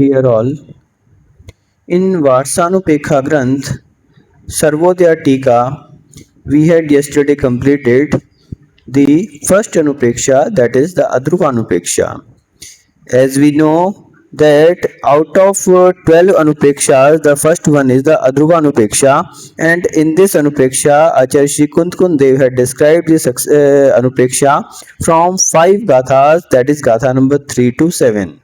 Dear all, in Varsanupekha Granth, Sarvodaya Tika, we had yesterday completed the first Anupreksha, that is the Adruvanupreksha. As we know that out of 12 Anuprekshas, the first one is the Adruvanupreksha, and in this Anupreksha, Acharya Shri Kund Dev had described this Anupreksha from 5 Gathas, that is Gatha number 3 to 7.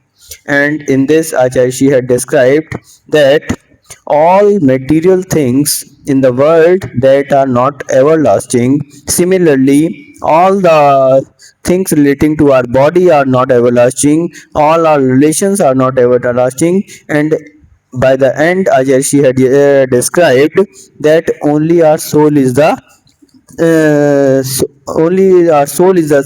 And in this Acharya Shri had described that all material things in the world that are not everlasting, similarly all the things relating to our body are not everlasting, all our relations are not everlasting, and by the end Ajay she had described that only our soul is the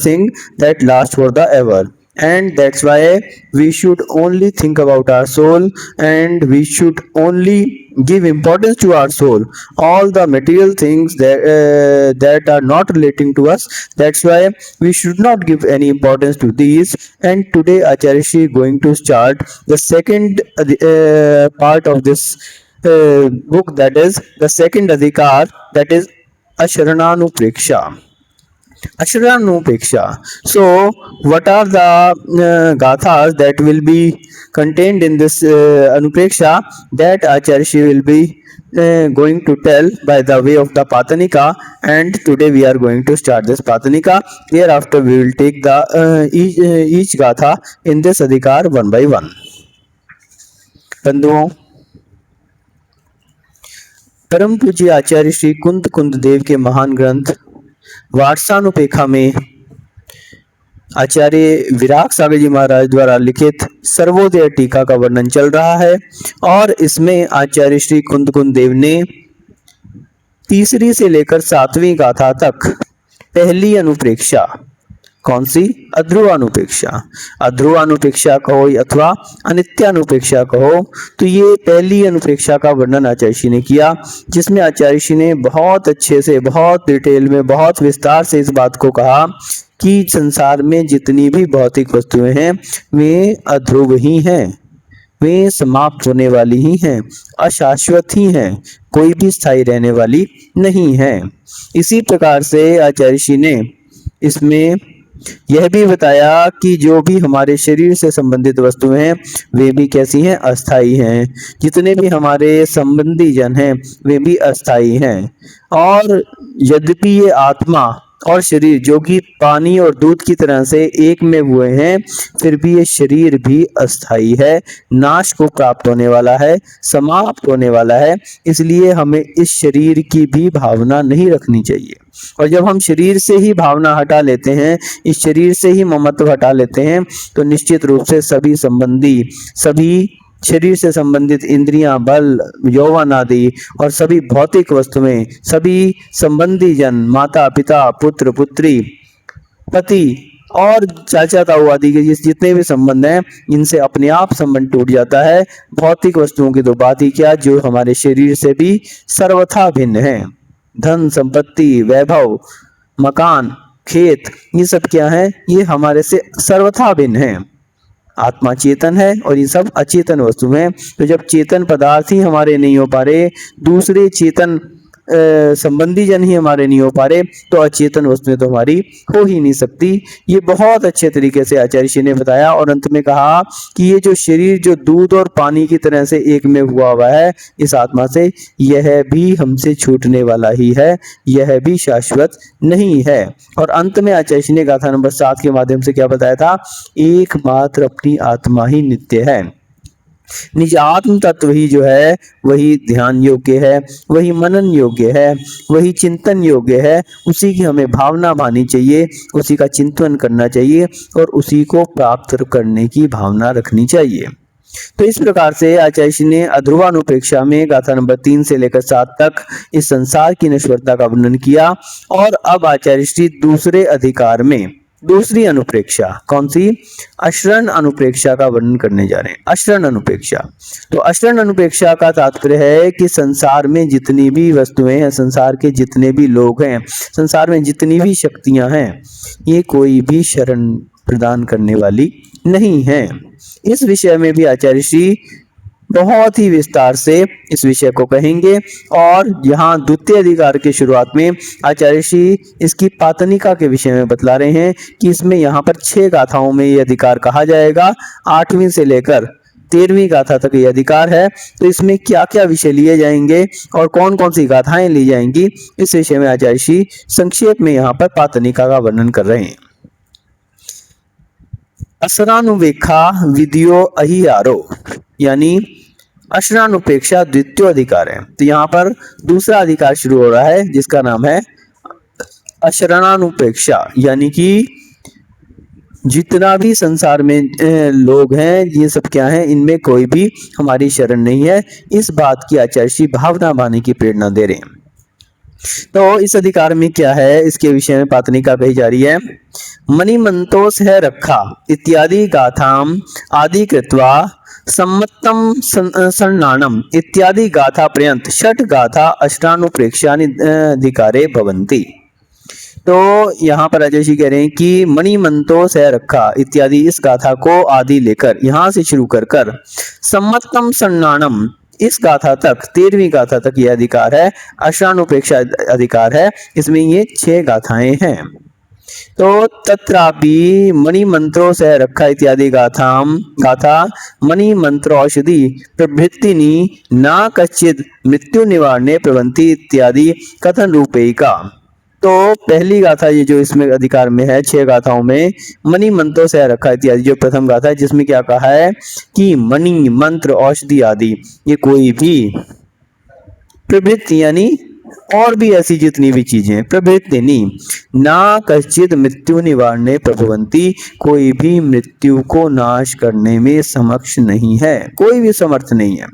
thing that lasts for the ever, and that's why we should only think about our soul, and we should only give importance to our soul. All the material things that are not relating to us, that's why we should not give any importance to these. And today Acharya Shri is going to start the second part of this book, that is the second adhikar, that is Asharananupreksha. Ashranupeksha. So, what are the gathas that will be contained in this Anupreksha, that Acharya Shri will be going to tell by the way of the Patanika, and today we are going to start this Patanika. Thereafter we will take the each gatha in this adhikar one by one. बंधुओं, परम पूज्य आचार्य श्री कुंद देव के महान ग्रंथ वार्षानुपेखा में आचार्य विराग सागर जी महाराज द्वारा लिखित सर्वोदय टीका का वर्णन चल रहा है, और इसमें आचार्य श्री कुंद देव ने तीसरी से लेकर 7वीं गाथा तक पहली अनुप्रेक्षा, कौन सी? अध्रुवानुपेक्षा। अध्रुवानुपेक्षा कहो अथवा अनित्यानुपेक्षा कहो, तो ये पहली अनुपेक्षा का वर्णन आचार्य श्री ने किया, जिसमें आचार्य श्री ने बहुत अच्छे से, बहुत डिटेल में, बहुत विस्तार से इस बात को कहा कि संसार में जितनी भी भौतिक वस्तुएं हैं वे अध्रुव ही हैं, वे समाप्त होने वाली ही हैं, अशाश्वत ही हैं, कोई भी स्थायी रहने वाली नहीं है। इसी प्रकार से आचार्य श्री ने इसमें यह भी बताया कि जो भी हमारे शरीर से संबंधित वस्तुएं हैं वे भी कैसी हैं? अस्थाई हैं। जितने भी हमारे संबंधी जन हैं वे भी अस्थाई हैं, और यद्यपि ये आत्मा और शरीर जो कि पानी और दूध की तरह से एक में हुए हैं, फिर भी ये शरीर भी अस्थाई है, नाश को प्राप्त होने वाला है, समाप्त होने वाला है। इसलिए हमें इस शरीर की भी भावना नहीं रखनी चाहिए। और जब हम शरीर से ही भावना हटा लेते हैं, इस शरीर से ही ममत्व हटा लेते हैं, तो निश्चित रूप से सभी संबंधी, सभी शरीर से संबंधित इंद्रियां, बल, यौवन आदि और सभी भौतिक वस्तुएं, सभी संबंधी जन, माता पिता, पुत्र पुत्री, पति और चाचा ताऊ आदि के जितने भी संबंध हैं, इनसे अपने आप संबंध टूट जाता है। भौतिक वस्तुओं की तो बात ही क्या, जो हमारे शरीर से भी सर्वथा भिन्न है। धन संपत्ति, वैभव, मकान, खेत, ये सब क्या है? ये हमारे से सर्वथा भिन्न है। आत्मा चेतन है और ये सब अचेतन वस्तु हैं। तो जब चेतन पदार्थ ही हमारे नहीं हो पा रहे, दूसरे चेतन संबंधी जन ही हमारे नहीं हो पा रहे, तो अचेतन वस्तुएं तो हमारी हो ही नहीं सकती। ये बहुत अच्छे तरीके से आचार्य श्री ने बताया, और अंत में कहा कि ये जो शरीर जो दूध और पानी की तरह से एक में हुआ है इस आत्मा से, यह भी हमसे छूटने वाला ही है, यह भी शाश्वत नहीं है। और अंत में आचार्य श्री ने गाथा नंबर 7 के माध्यम से क्या बताया था? एकमात्र अपनी आत्मा ही नित्य है। निज आत्म तत्व ही जो है वही ध्यान योग्य है, वही मनन योग्य है, वही चिंतन योग्य है। उसी की हमें भावना भानी चाहिए, उसी का चिंतन करना चाहिए और उसी को प्राप्त करने की भावना रखनी चाहिए। तो इस प्रकार से आचार्य श्री ने अध्रुवानुपेक्षा में गाथा नंबर 3 से लेकर 7 तक इस संसार की नश्वरता का वर्णन किया। और अब आचार्य श्री दूसरे अधिकार में दूसरी अनुप्रेक्षा, कौन सी? अशरण अनुप्रेक्षा का वर्णन करने जा रहे हैं। अशरण अनुप्रेक्षा, तो अशरण अनुप्रेक्षा का तात्पर्य है कि संसार में जितनी भी वस्तुएं हैं, संसार के जितने भी लोग हैं, संसार में जितनी भी शक्तियां हैं, ये कोई भी शरण प्रदान करने वाली नहीं है। इस विषय में भी आचार्य श्री बहुत ही विस्तार से इस विषय को कहेंगे। और यहाँ द्वितीय अधिकार के शुरुआत में आचार्य श्री इसकी पातनिका के विषय में बतला रहे हैं कि इसमें यहाँ पर 6 गाथाओं में ये अधिकार कहा जाएगा। 8वीं से लेकर 13वीं गाथा तक ये अधिकार है। तो इसमें क्या क्या विषय लिए जाएंगे और कौन कौन सी गाथाएं ली जाएंगी, इस विषय में आचार्य श्री संक्षेप में यहाँ पर पातनिका का वर्णन कर रहे हैं। असरानुवेक्षा विधियो अहियारो, यानी अशरानुपेक्षा द्वितीय अधिकार है। तो यहाँ पर दूसरा अधिकार शुरू हो रहा है जिसका नाम है अशरणानुपेक्षा, यानी कि जितना भी संसार में लोग हैं ये सब क्या है, इनमें कोई भी हमारी शरण नहीं है। इस बात की आचार्य श्री भावना बानी की प्रेरणा दे रहे हैं। तो इस अधिकार में क्या है, इसके विषय में पातनिका कही जा रही है। मणिमंतोस है रखा इत्यादि गाथाम आदि कृत्वा सम्मतम सन्नानम इत्यादि गाथा पर्यंत षट गाथा अष्टानुप्रेक्षाधिकारे भवन्ति। तो यहाँ पर अजय जी कह रहे हैं कि मणिमंतो से रखा इत्यादि इस गाथा को आदि लेकर यहाँ से शुरू कर सम्मतम सन्नानम इस गाथा तक 13वीं गाथा तक यह अधिकार है, अष्टानुप्रेक्षा अधिकार है। इसमें ये 6 गाथाएं हैं। तो तत्रापि मणि मंत्रो से रखा इत्यादि गाथा मणि मंत्र औषधि प्रभृतिनी न कश्चित मृत्यु निवारणे प्रवंती इत्यादि कथन रूपेयिका। तो पहली गाथा ये जो इसमें अधिकार में है 6 गाथाओं में मणि मंत्रों से रखा इत्यादि जो प्रथम गाथा है, जिसमें क्या कहा है कि मणि मंत्र औषधि आदि ये कोई भी प्रभृति यानी और भी ऐसी जितनी भी चीजें प्रभृतिनी ना कश्चित मृत्यु निवारणे प्रभवंती, कोई भी मृत्यु को नाश करने में समक्ष नहीं है, कोई भी समर्थ नहीं है।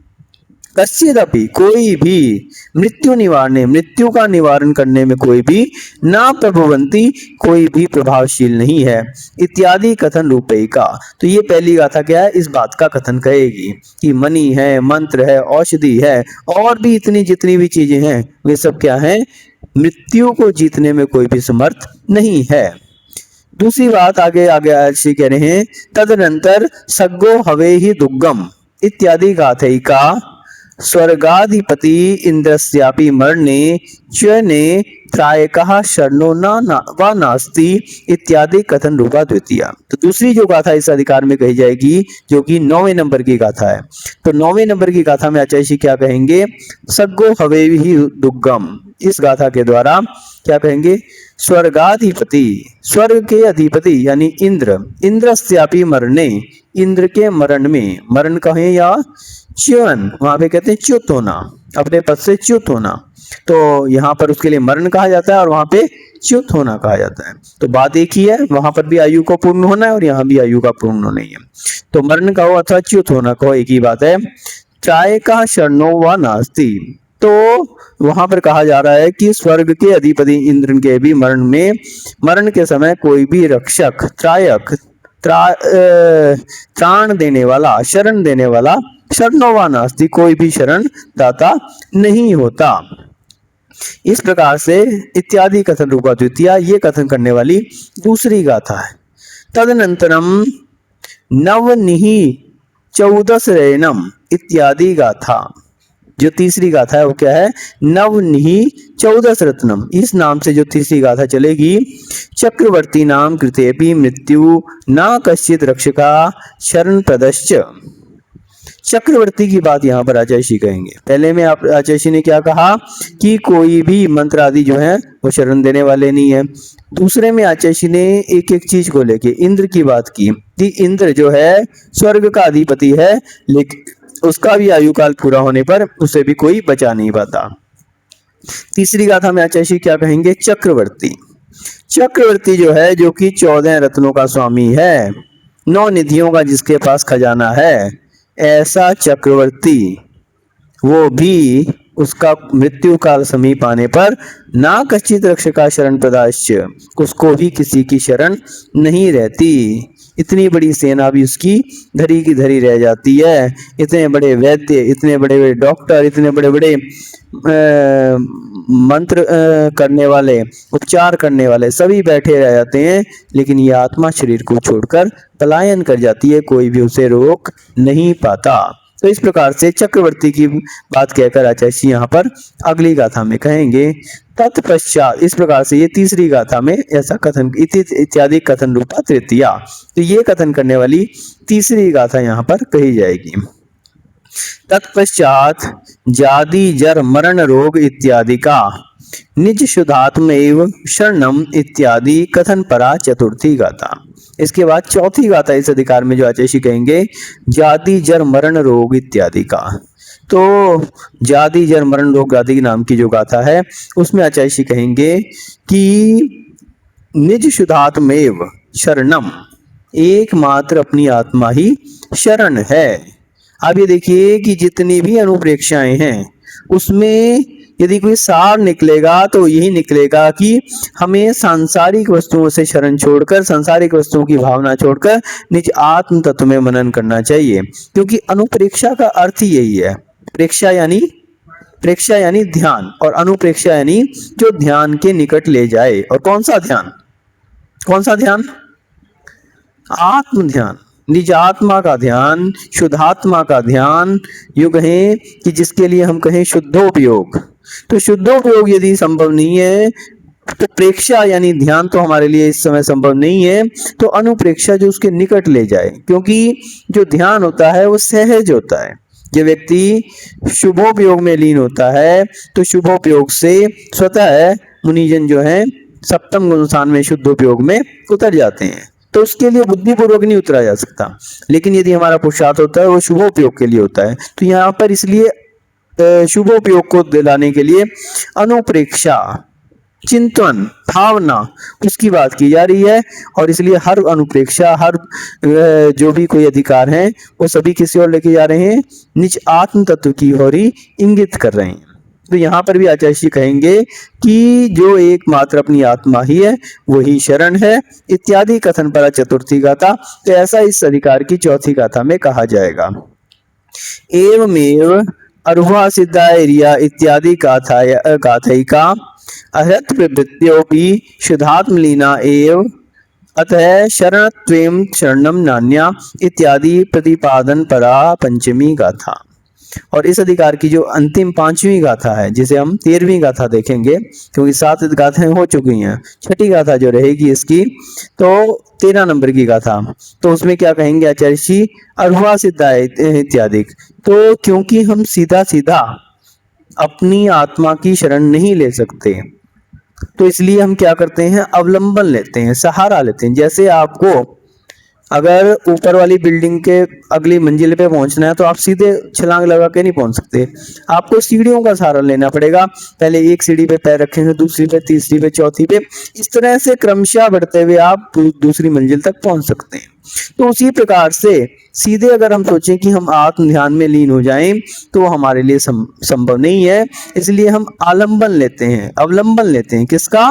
कश्चिदपि कोई भी मृत्यु निवारणे मृत्यु का निवारण करने में कोई भी ना प्रभवंती, कोई भी प्रभावशील नहीं है। इत्यादि कथन रूपेयिका। तो ये पहली गाथा क्या है, इस बात का कथन कहेगी कि मणि है, मंत्र है, औषधि है और भी इतनी जितनी भी चीजें हैं वे सब क्या है, मृत्यु को जीतने में कोई भी समर्थ नहीं है। दूसरी बात आगे आगे कह रहे हैं तदनंतर सग्गो हवे ही दुग्गम इत्यादि गाथैका स्वर्गाधिपति इंद्रस्यापि मरणे च ने प्रायकः शरणो व नास्ति इत्यादि कथन रूपा द्वितीय। तो दूसरी जो गाथा इस अधिकार में कही जाएगी जो कि 9वें नंबर की गाथा है। तो 9वें नंबर की गाथा में आचार्य जी क्या कहेंगे, सग्गो हवे ही दुग्गम, इस गाथा के द्वारा क्या कहेंगे, स्वर्गाधिपति स्वर्ग के अधिपति यानी इंद्र, इंद्रस्यापि मरणे इंद्र के मरण में, मरण कहें या च्युन, वहां पे कहते हैं च्युत होना, अपने पद से च्युत होना। तो यहाँ पर उसके लिए मरण कहा जाता है और वहां पे च्युत होना कहा जाता है। तो बात एक ही है, वहां पर भी आयु को पूर्ण होना है और यहाँ भी आयु का पूर्ण होना ही है। तो मरण कहो अथवा च्युत होना कहो एक ही बात है। चाय का शरणो व नास्ति, तो वहां पर कहा जा रहा है कि स्वर्ग के अधिपति इंद्र के भी मरण में, मरण के समय कोई भी रक्षक त्रायक त्राण देने वाला, शरण देने वाला, शरणोवा नास्ति, कोई भी शरण दाता नहीं होता। इस प्रकार से इत्यादि कथन रूपा द्वितीय ये कथन करने वाली दूसरी गाथा है। तदनंतरम नवनिहि चौदसरेणम इत्यादि गाथा, जो तीसरी गाथा है वो क्या है, नवनिहि चौदस रत्नम, इस नाम से जो तीसरी गाथा चलेगी। चक्रवर्ती नाम कृतेपि मृत्यु न कश्चित रक्षका शरण प्रदश्च। चक्रवर्ती की बात यहाँ पर आचार्य श्री कहेंगे। पहले में आप आचार्य श्री ने क्या कहा कि कोई भी मंत्र आदि जो है वो शरण देने वाले नहीं है। दूसरे में आचार्य श्री ने एक एक चीज को लेके इंद्र की बात की कि इंद्र जो है स्वर्ग का अधिपति है, लेकिन उसका भी आयु काल पूरा होने पर उसे भी कोई बचा नहीं पाता। तीसरी गाथा में आचार्य श्री क्या कहेंगे, चक्रवर्ती, चक्रवर्ती जो है जो कि 14 रत्नों का स्वामी है, 9 निधियों का जिसके पास खजाना है, ऐसा चक्रवर्ती वो भी उसका मृत्यु काल समीप आने पर ना कश्चित रक्षका शरण प्रदाश्च, उसको भी किसी की शरण नहीं रहती। इतनी बड़ी सेना भी उसकी धरी की धरी रह जाती है। इतने बड़े वैद्य, इतने बड़े बड़े डॉक्टर, इतने बड़े बड़े मंत्र करने वाले, उपचार करने वाले सभी बैठे रह जाते हैं, लेकिन ये आत्मा शरीर को छोड़कर पलायन कर जाती है, कोई भी उसे रोक नहीं पाता। तो इस प्रकार से चक्रवर्ती की बात कहकर आचार्य यहाँ पर अगली गाथा में कहेंगे तत्पश्चात। इस प्रकार से ये तीसरी गाथा में ऐसा कथन इत्यादि कथन रूपा तृतीया, तो ये कथन करने वाली तीसरी गाथा यहाँ पर कही जाएगी। तत्पश्चात जाति जर मरण रोग इत्यादि का निज शुद्धात्मैव शरणम इत्यादि कथन परा चतुर्थी गाथा। इसके बाद चौथी गाथा इस अधिकार में जो आचार्य कहेंगे जाति जर मरण रोग इत्यादि का। तो जाति जर मरण रोग आदि नाम की जो गाथा है उसमें आचार्य कहेंगे कि निज शुद्धात्मैव शरणम, एकमात्र अपनी आत्मा ही शरण है। अब ये देखिए कि जितनी भी अनुप्रेक्षाएं हैं उसमें यदि कोई सार निकलेगा तो यही निकलेगा कि हमें सांसारिक वस्तुओं से शरण छोड़कर, सांसारिक वस्तुओं की भावना छोड़कर निज आत्म तत्व में मनन करना चाहिए, क्योंकि अनुप्रेक्षा का अर्थ ही यही है। प्रेक्षा यानी ध्यान, और अनुप्रेक्षा यानी जो ध्यान के निकट ले जाए। और कौन सा ध्यान? आत्म ध्यान, निज आत्मा का ध्यान, शुद्धात्मा का ध्यान, यूं कहें कि जिसके लिए हम कहें शुद्धोपयोग। तो शुद्धोपयोग यदि संभव नहीं है तो प्रेक्षा यानी ध्यान तो हमारे लिए इस समय संभव नहीं है, तो अनुप्रेक्षा जो उसके निकट ले जाए, क्योंकि जो ध्यान होता है वो सहज होता है। जो व्यक्ति शुभोपयोग में लीन होता है तो शुभोपयोग से स्वतः मुनिजन जो है सप्तम गुण स्थान में शुद्धोपयोग में उतर जाते हैं। तो उसके लिए बुद्धिपूर्वक नहीं उतरा जा सकता, लेकिन यदि हमारा पुरुषार्थ होता है वो शुभोपयोग के लिए होता है। तो यहाँ पर इसलिए शुभोपयोग को दिलाने के लिए अनुप्रेक्षा, चिंतन, भावना उसकी बात की जा रही है। और इसलिए हर अनुप्रेक्षा, हर जो भी कोई अधिकार हैं वो सभी किसी और लेके जा रहे हैं, निज आत्म तत्व की ओर ही इंगित कर रहे हैं। तो यहाँ पर भी आचार्य कहेंगे कि जो एकमात्र अपनी आत्मा ही है वही शरण है इत्यादि कथन पर चतुर्थी गाथा। तो ऐसा इस अधिकार की चौथी गाथा में कहा जाएगा। एवमेव अरुहा सिद्धायरिया इत्यादि गाथैका अहत प्रवृत्तियोपि शुद्धात्मलीना एव अतः शरणत्वेम शरणम नान्या इत्यादि प्रतिपादन परा पंचमी गाथा। और इस अधिकार की जो अंतिम पांचवी गाथा है, जिसे हम 13वीं गाथा देखेंगे, क्योंकि 7 गाथाएं हो चुकी हैं, छठी गाथा जो रहेगी इसकी तो 13 नंबर की गाथा। तो उसमें क्या कहेंगे आचार्य जी? अरुहा सिद्धा इत्यादि। तो क्योंकि हम सीधा सीधा अपनी आत्मा की शरण नहीं ले सकते, तो इसलिए हम क्या करते हैं, अवलंबन लेते हैं, सहारा लेते हैं। जैसे आपको अगर ऊपर वाली बिल्डिंग के अगली मंजिल पे पहुंचना है तो आप सीधे छलांग लगा के नहीं पहुंच सकते, आपको सीढ़ियों का सहारा लेना पड़ेगा। पहले एक सीढ़ी पे पैर रखेंगे, दूसरी पे, तीसरी पे, चौथी पे, इस तरह से क्रमशः बढ़ते हुए आप दूसरी मंजिल तक पहुंच सकते हैं। तो उसी प्रकार से सीधे अगर हम सोचें कि हम आत्म ध्यान में लीन हो जाएं तो हमारे लिए संभव नहीं है। इसलिए हम आलंबन लेते हैं, अवलंबन लेते हैं। किसका?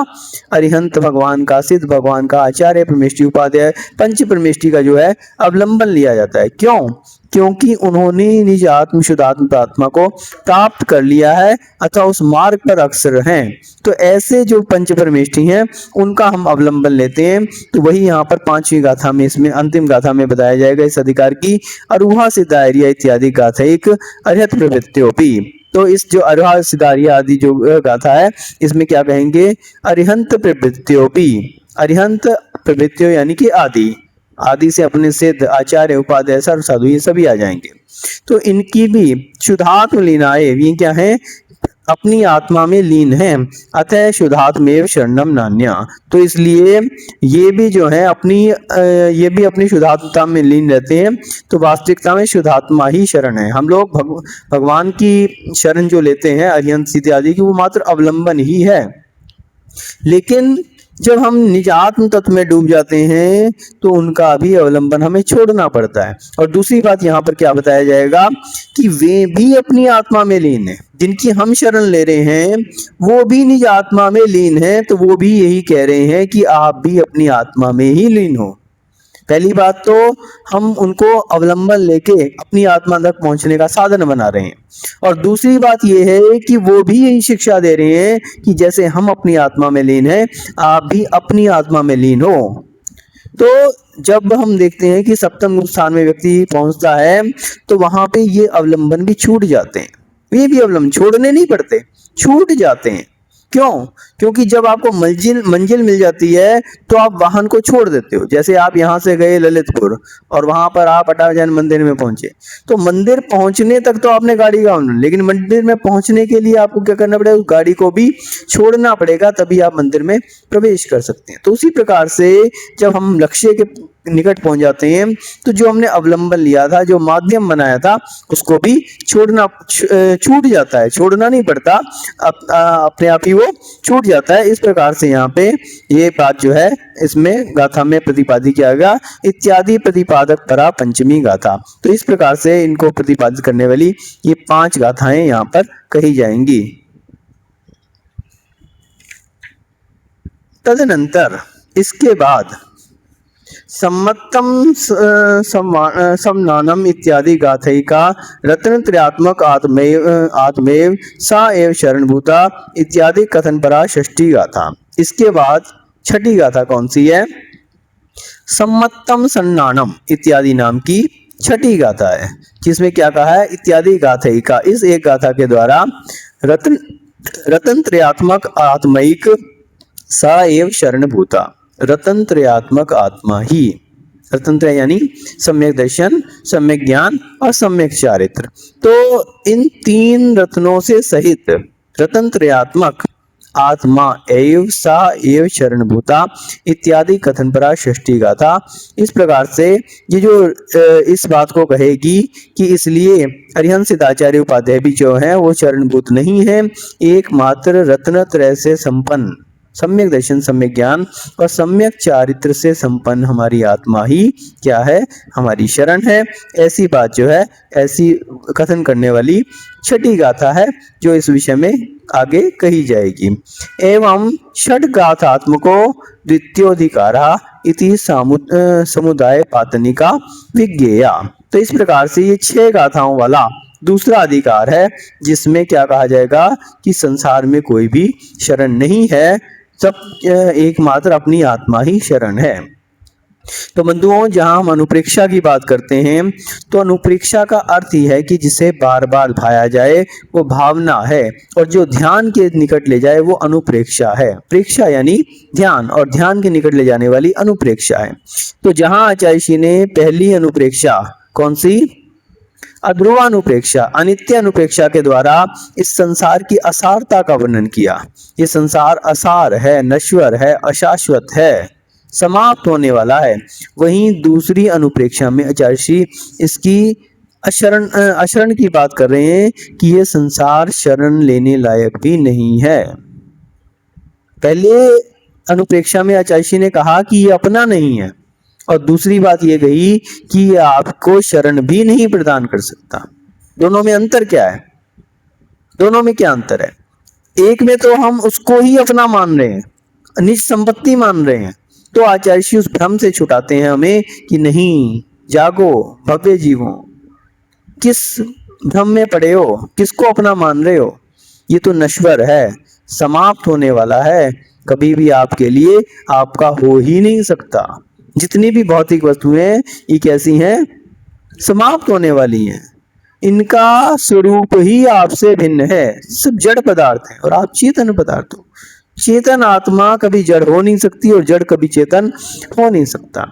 अरिहंत भगवान का, सिद्ध भगवान का, आचार्य परमेष्टि उपाध्याय पंच परमेष्टि का जो है अवलंबन लिया जाता है। क्यों? क्योंकि उन्होंने निज आत्म शुद्धात्म आत्मा को प्राप्त कर लिया है अथवा उस मार्ग पर अक्सर हैं। तो ऐसे जो पंच परमेष्टि हैं उनका हम अवलंबन लेते हैं। तो वही यहाँ पर 5वीं गाथा में, इसमें अंतिम गाथा में बताया जाएगा इस अधिकार की अरुहा सिद्धारिया इत्यादि गाथा एक अर्हत प्रवृत्तियोपि। तो इस जो अरुहा सिद्धारिया आदि जो गाथा है इसमें क्या कहेंगे? अरिहंत प्रवृत्तियोपि। अरिहंत प्रवृत्तियों यानी कि आदि, आदि से अपने सिद्ध, आचार्य, उपाध्याय, सर्व साधु ये सभी आ जाएंगे। तो इनकी भी शुद्धात्म लीनाए, ये क्या है? अपनी आत्मा में लीन है। अतः शुद्धात्मेव शरणम नान्या। तो इसलिए ये भी जो है ये भी अपनी शुद्धात्मता में लीन रहते हैं। तो वास्तविकता में शुद्धात्मा ही शरण है। हम लोग भगवान की शरण जो लेते हैं अरिहंत सिद्ध आदि की, वो मात्र अवलंबन ही है। लेकिन जब हम निज आत्म तत्व में डूब जाते हैं तो उनका भी अवलंबन हमें छोड़ना पड़ता है। और दूसरी बात यहाँ पर क्या बताया जाएगा कि वे भी अपनी आत्मा में लीन है। जिनकी हम शरण ले रहे हैं वो भी निज आत्मा में लीन है, तो वो भी यही कह रहे हैं कि आप भी अपनी आत्मा में ही लीन हो। पहली बात तो हम उनको अवलंबन लेके अपनी आत्मा तक पहुंचने का साधन बना रहे हैं, और दूसरी बात यह है कि वो भी यही शिक्षा दे रहे हैं कि जैसे हम अपनी आत्मा में लीन हैं, आप भी अपनी आत्मा में लीन हो। तो जब हम देखते हैं कि सप्तम स्थान में व्यक्ति पहुंचता है तो वहां पे ये अवलंबन भी छूट जाते हैं, ये भी अवलंबन छोड़ने नहीं पड़ते, छूट जाते हैं। क्यों? क्योंकि जब आपको मंजिल मिल जाती है तो आप वाहन को छोड़ देते हो। जैसे आप यहाँ से गए ललितपुर और वहां पर आप अटारजान मंदिर में पहुंचे, तो मंदिर पहुंचने तक तो आपने गाड़ी का ऑन, लेकिन मंदिर में पहुंचने के लिए आपको क्या करना पड़ेगा, उस गाड़ी को भी छोड़ना पड़ेगा, तभी आप मंदिर में प्रवेश कर सकते हैं। तो उसी प्रकार से जब हम लक्ष्य के निकट पहुंच जाते हैं तो जो हमने अवलंबन लिया था, जो माध्यम बनाया था, उसको भी छोड़ना छूट जाता है, छोड़ना नहीं पड़ता, अपने आप ही वो छूट जाता है। इस प्रकार से यहाँ पे ये बात जो है इसमें गाथा में प्रतिपादित किया गया, इत्यादि प्रतिपादक परा पंचमी गाथा। तो इस प्रकार से इनको प्रतिपादित करने वाली ये 5 गाथाएं यहाँ पर कही जाएंगी। तदनंतर इसके बाद सम्मतम समनानम इत्यादि गाथैका रत्नत्रयात्मक आत्मेव सा एव शरणभूता इत्यादि कथन परा षष्ठी गाथा। इसके बाद छठी गाथा कौन सी है? सम्मतम सन्नानम इत्यादि नाम की छठी गाथा है, जिसमें क्या कहा है, इत्यादि गाथैका, इस एक गाथा के द्वारा रत्न त्रयात्मक आत्मैक सा एव शरणभूता, रतन त्रयात्मक आत्मा ही, रतन त्रय यानी सम्यक दर्शन, सम्यक ज्ञान और सम्यक चारित्र। तो इन 3 रत्नों से सहित रतन त्रयात्मक आत्मा एव सा एव शरणभूता इत्यादि कथन परा षष्ठी गाथा। इस प्रकार से ये जो इस बात को कहेगी कि इसलिए हरिहंस सिद्धाचार्य उपाध्याय भी जो है वो शरणभूत नहीं है, एकमात्र रत्न त्रय से संपन्न, सम्यक दर्शन, सम्यक ज्ञान और सम्यक चारित्र से संपन्न हमारी आत्मा ही क्या है, हमारी शरण है। ऐसी बात जो है, ऐसी कथन करने वाली छठी गाथा है जो इस विषय में आगे कही जाएगी। एवं षड गाथात्मको द्वितीयोधिकारा इति समुदाय पातनिका विज्ञेया। तो इस प्रकार से ये 6 गाथाओं वाला दूसरा अधिकार है, जिसमें क्या कहा जाएगा कि संसार में कोई भी शरण नहीं है, सब एकमात्र अपनी आत्मा ही शरण है। तो बंधुओं, जहां हम अनुप्रेक्षा की बात करते हैं तो अनुप्रेक्षा का अर्थ ही है कि जिसे बार बार भाया जाए वो भावना है, और जो ध्यान के निकट ले जाए वो अनुप्रेक्षा है। प्रेक्षा यानी ध्यान, और ध्यान के निकट ले जाने वाली अनुप्रेक्षा है। तो जहां आचार्य श्री ने पहली अनुप्रेक्षा कौन सी, अध्रुवानुप्रेक्षा, अनित्य अनुप्रेक्षा के द्वारा इस संसार की असारता का वर्णन किया। ये संसार असार है, नश्वर है, अशाश्वत है, समाप्त होने वाला है। वहीं दूसरी अनुप्रेक्षा में आचार्य श्री इसकी अशरण की बात कर रहे हैं कि ये संसार शरण लेने लायक भी नहीं है। पहले अनुप्रेक्षा में आचार्य श्री ने कहा कि ये अपना नहीं है, और दूसरी बात ये कही कि ये आपको शरण भी नहीं प्रदान कर सकता। दोनों में अंतर क्या है? दोनों में क्या अंतर है? एक में तो हम उसको ही अपना मान रहे हैं, निज संपत्ति मान रहे हैं, तो आचार्य श्री उस भ्रम से छुटाते हैं हमें कि नहीं, जागो भव्य जीवो, किस भ्रम में पड़े हो, किसको अपना मान रहे हो? ये तो नश्वर है, समाप्त होने वाला है, कभी भी आपके लिए आपका हो ही नहीं सकता। जितनी भी भौतिक वस्तुएं ये कैसी हैं, समाप्त होने वाली हैं, इनका स्वरूप ही आपसे भिन्न है, सब जड़ पदार्थ हैं और आप चेतन पदार्थ हो। चेतन आत्मा कभी जड़ हो नहीं सकती और जड़ कभी चेतन हो नहीं सकता।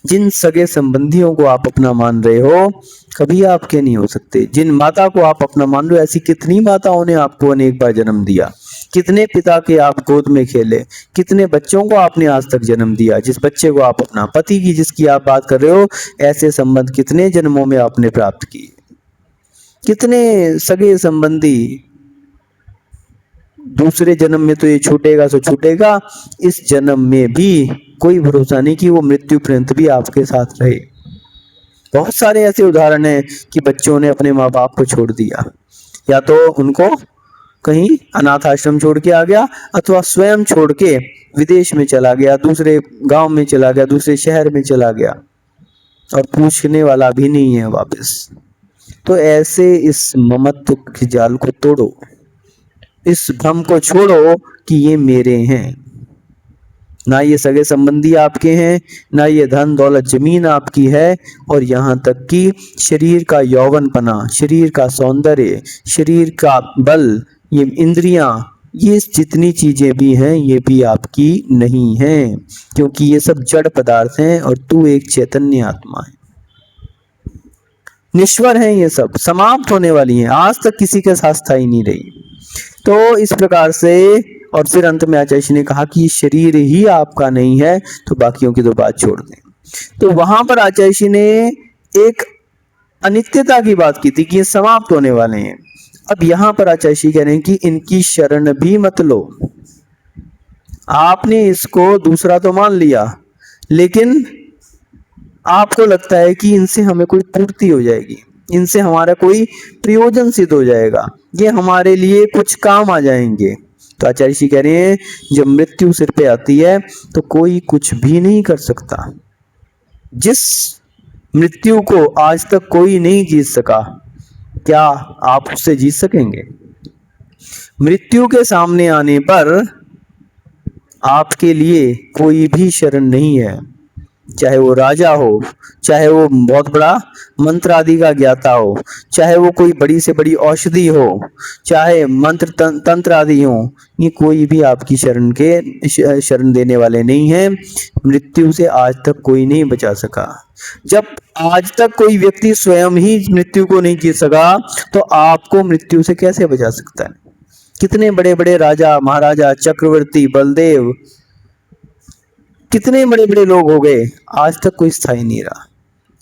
जिन सगे संबंधियों को आप अपना मान रहे हो कभी आपके नहीं हो सकते। जिन माता को आप अपना मान रहे हो, ऐसी कितनी माताओं ने आपको अनेक बार जन्म दिया, कितने पिता के आप गोद में खेले, कितने बच्चों को आपने आज तक जन्म दिया। जिस बच्चे को आप अपना पति की जिसकी आप बात कर रहे हो, ऐसे संबंध कितने जन्मों में आपने प्राप्त किए, कितने सगे संबंधी। दूसरे जन्म में तो ये छूटेगा सो छूटेगा, इस जन्म में भी कोई भरोसा नहीं कि वो मृत्यु पर्यंत भी आपके साथ रहे। बहुत सारे ऐसे उदाहरण हैं कि बच्चों ने अपने माँ बाप को छोड़ दिया, या तो उनको कहीं अनाथ आश्रम छोड़ के आ गया अथवा स्वयं छोड़ के विदेश में चला गया, दूसरे गांव में चला गया, दूसरे शहर में चला गया और पूछने वाला भी नहीं है वापस। तो ऐसे इस ममत्व के जाल को तोड़ो, इस भ्रम को छोड़ो कि ये मेरे हैं। ना ये सगे संबंधी आपके हैं, ना ये धन दौलत जमीन आपकी है, और यहाँ तक कि शरीर का यौवनपना, शरीर का सौंदर्य, शरीर का बल, ये इंद्रियां, ये जितनी चीजें भी हैं ये भी आपकी नहीं हैं, क्योंकि ये सब जड़ पदार्थ हैं और तू एक चैतन्य आत्मा है। निश्वर हैं, ये सब समाप्त होने वाली हैं, आज तक किसी के साथ स्थायी नहीं रही। तो इस प्रकार से, और फिर अंत में आचार्य ने कहा कि शरीर ही आपका नहीं है, तो बाकियों की तो बात छोड़ दें। तो वहां पर आचार्य ने एक अनित्यता की बात की थी कि ये समाप्त होने वाले हैं। अब यहां पर आचार्य कह रहे हैं कि इनकी शरण भी मत लो। आपने इसको दूसरा तो मान लिया, लेकिन आपको लगता है कि इनसे हमें कोई पूर्ति हो जाएगी, इनसे हमारा कोई प्रयोजन सिद्ध हो जाएगा, ये हमारे लिए कुछ काम आ जाएंगे। तो आचार्य जी कह रहे हैं जब मृत्यु सिर पे आती है तो कोई कुछ भी नहीं कर सकता। जिस मृत्यु को आज तक कोई नहीं जीत सका, क्या आप उससे जीत सकेंगे? मृत्यु के सामने आने पर आपके लिए कोई भी शरण नहीं है, चाहे वो राजा हो, चाहे वो बहुत बड़ा मंत्र आदि का ज्ञाता हो, चाहे वो कोई बड़ी से बड़ी औषधि हो, चाहे मंत्र तंत्र आदि हो, ये कोई भी आपकी शरण देने वाले नहीं है। मृत्यु से आज तक कोई नहीं बचा सका। जब आज तक कोई व्यक्ति स्वयं ही मृत्यु को नहीं जीत सका, तो आपको मृत्यु से कैसे बचा सकता है? कितने बड़े बड़े राजा महाराजा, चक्रवर्ती, बलदेव, कितने बड़े बड़े लोग हो गए, आज तक कोई स्थायी नहीं रहा।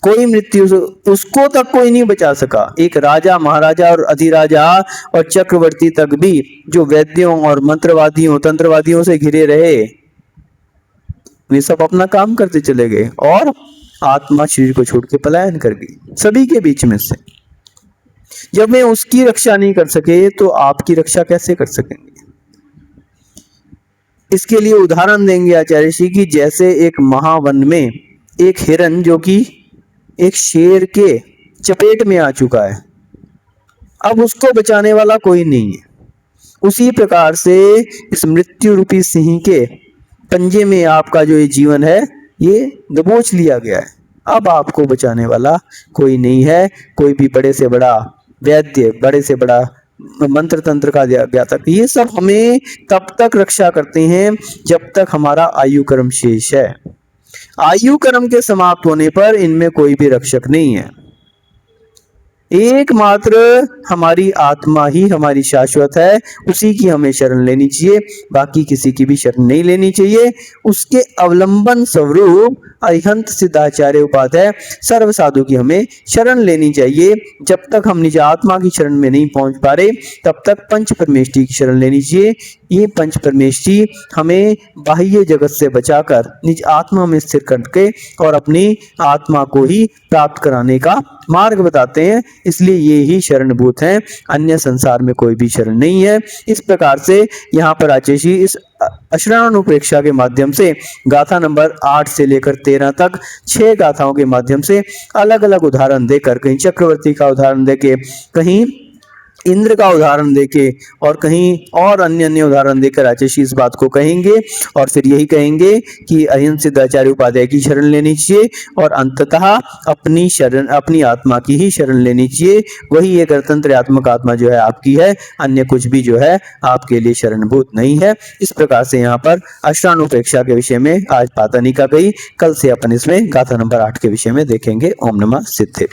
कोई मृत्यु से उसको तक कोई नहीं बचा सका। एक राजा महाराजा और अधिराजा और चक्रवर्ती तक भी जो वैद्यों और मंत्रवादियों तंत्रवादियों से घिरे रहे, वे सब अपना काम करते चले गए और आत्मा शरीर को छोड़ के पलायन कर गई सभी के बीच में से। जब वे उसकी रक्षा नहीं कर सके तो आपकी रक्षा कैसे कर सकेंगे? इसके लिए उदाहरण देंगे आचार्य जी की, जैसे एक महावन में एक हिरन जो कि एक शेर के चपेट में आ चुका है, अब उसको बचाने वाला कोई नहीं है। उसी प्रकार से इस मृत्यु रूपी सिंह के पंजे में आपका जो ये जीवन है ये दबोच लिया गया है। अब आपको बचाने वाला कोई नहीं है। कोई भी बड़े से बड़ा वैद्य, बड़े से बड़ा मंत्र तंत्र का ज्ञाता, ये सब हमें तब तक रक्षा करते हैं जब तक हमारा आयु कर्म शेष है। आयु कर्म के समाप्त होने पर इनमें कोई भी रक्षक नहीं है। एकमात्र हमारी आत्मा ही हमारी शाश्वत है, उसी की हमें शरण लेनी चाहिए, बाकी किसी की भी शरण नहीं लेनी चाहिए। उसके अवलंबन स्वरूप अरिहंत सिद्धाचार्य उपाध्याय सर्व साधु की हमें शरण लेनी चाहिए। जब तक हम निज आत्मा की शरण में नहीं पहुंच पा रहे, तब तक पंच परमेष्टि की शरण लेनी चाहिए। ये पंच परमेष्टि हमें बाह्य जगत से बचाकर निज आत्मा में स्थिर करके और अपनी आत्मा को ही प्राप्त कराने का मार्ग बताते हैं, इसलिए ये ही शरणभूत हैं, अन्य संसार में कोई भी शरण नहीं है। इस प्रकार से यहाँ पर आचार्य जी इस अश्रणानुप्रेक्षा के माध्यम से गाथा नंबर 8 से लेकर 13 तक 6 गाथाओं के माध्यम से अलग अलग उदाहरण देकर, कहीं चक्रवर्ती का उदाहरण देके, कहीं इंद्र का उदाहरण देके और कहीं और अन्य उदाहरण देकर आचार्य इस बात को कहेंगे और फिर यही कहेंगे कि अरिहंत सिद्धाचार्य उपाध्याय की शरण लेनी चाहिए और अंततः अपनी आत्मा की ही शरण लेनी चाहिए। वही एक गणतंत्रात्मक आत्मा जो है आपकी है, अन्य कुछ भी जो है आपके लिए शरणभूत नहीं है। इस प्रकार से यहाँ पर अष्टानुप्रेक्षा के विषय में आज पातनिका गई। कल से अपन इसमें गाथा नंबर 8 के विषय में देखेंगे। ओम नमः सिद्धे।